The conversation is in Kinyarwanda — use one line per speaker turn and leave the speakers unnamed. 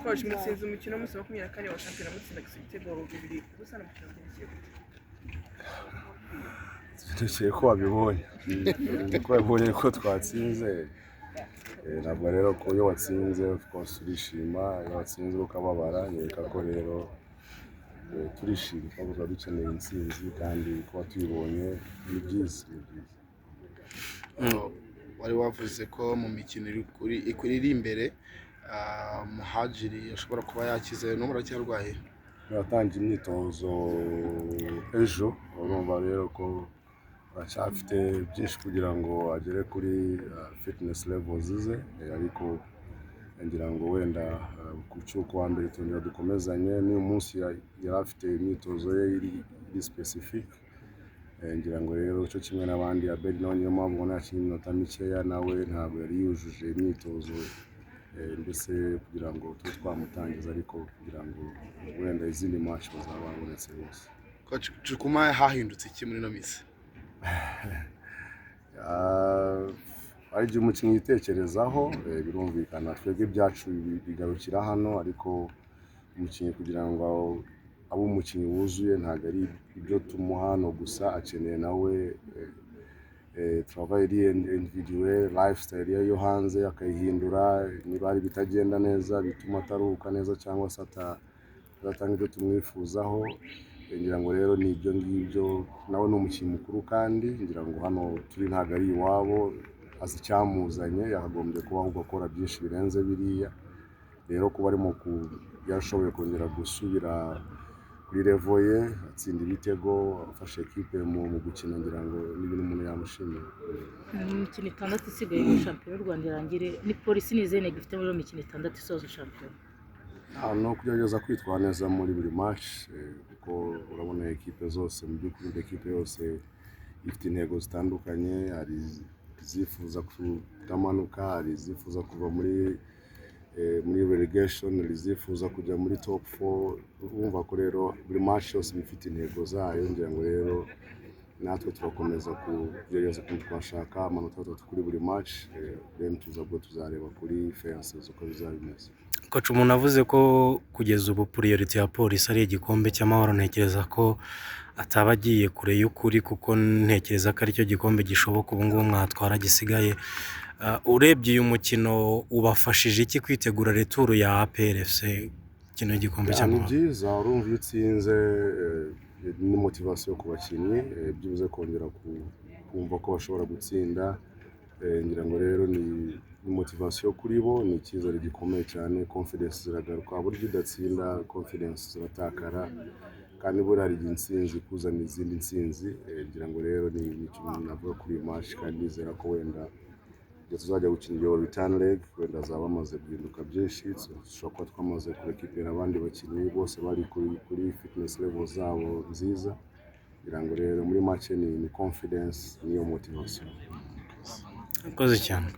Coach mutsinze umukino w'umunsi wa 24 wa shampiyona mutsinda ibitego 2 gusa no mukino w'ingenzi.
Tugiye ko wabibonye ko wabibonye ko twatsinze ntabwo rero ko iyo watsinze twose urishima iyo watsinze ukababara nyereka ko rero turishimye kuko dukeneye intsinzi kandi kuba tuyibonye ni byiza.
Wari wavuze ko mu mikino iri imbere Muhadjili ashobora kuba yakize n'ubu aracyarwaye.
Yatangiye imyitozo ejo urumva rero ko aracyafite byinshi kugira ngo agere kuri fitness levels ze ariko ngira ngo wenda ku cyuko wa mbere tongera dukomezanye n'uyu munsi yari afite imyitozo ye iri specific ngira ngo rero cyo kimwe n'abandi Abeli nawe niyo mpamvu ubona yakinnye iminota mikeya nawe ntabwo yari yujuje imyitozo mbese kugira ngo tube twamutangiza ariko kugira ngo wenda izindi match bazaba babonetse bose.
Coach Chukuma hahindutse iki muri no misi?
Ari igihe umukinnyi yitekerezaho birumvikana twebwe ibyacu bigarukira hano ariko umukinnyi kugira ngo abe umukinnyi wuzuye ntabwo ari ibyo tumuha no gusa akeneye nawe travail individuel lifestyle yo hanze akayihindura niba ari bitagenda neza bituma ataruhuka neza cyangwa se atatanga ibyo tumwifuzaho ngira ngo rero ni ibyo ngibyo nawe ni umukinnyi mukuru kandi ngira ngo hano turi ntabwo ari iwabo azi icyamuzanye yakagombye kuba ahubwo akora byinshi birenze biriya rero kuba arimo yashoboye kongera gusubira kuri level ye atsinda ibitego afashe equipe mu gukina ngira ngo n'ibintu umuntu yamushimira.
Imikino 6 isigaye mu shampiyona y'u Rwanda irangire ni polisi n'izene gifite muri imikino 6 isoza shampiyona.
No kugerageza kwitwara neza muri buri match kuko urabona equipe zose mu by'ukuri equipe yose ifite intego zitandukanye hari zifuza kutamanuka hari zifuza kuva muri relegation rizifuza kujya muri top 4 urumva ko rero buri match yose bifite intego zayo ngira ngo rero natwe turakomeza kugerageza twashaka amanota 3 kuri buri match then tuzareba kuri fairness uko bizabimeze.
Coach umuntu avuze ko kugeza ubu priority ya polisi ari igikombe cy'amahoro ntekereza ko ataba agiye kure y'ukuri kuko ntekereza ko ari cyo gikombe gishoboka ubu ngubu mwatwara gisigaye. Urebye uyu mukino ubafashije iki kwitegura retour ya APRFC kino gikombe cy'amahoro?
Ni byiza urumva iyo utsinze ni motivation ku bakinnyi byibuze kongera kumva ko bashobora gutsinda ngira ngo rero ni motivation kuri bo ni icyizere gikomeye cyane confidence ziragaruka buryo udatsinda confidence ziratakara kandi buri hari intsinzi kuzana izindi ntsinzi ngira ngo rero ni ikintu navuga kuri match kandi nizera ko wenda tuzajya gukina iyo return leg wenda zaba amaze guhinduka byinshi dushobora kuba twamaze kurekipera abandi bakinnyi bose bari kuri fitness level zabo nziza ngira ngo rero muri match ni confidence niyo motivation.
Akoze cyane.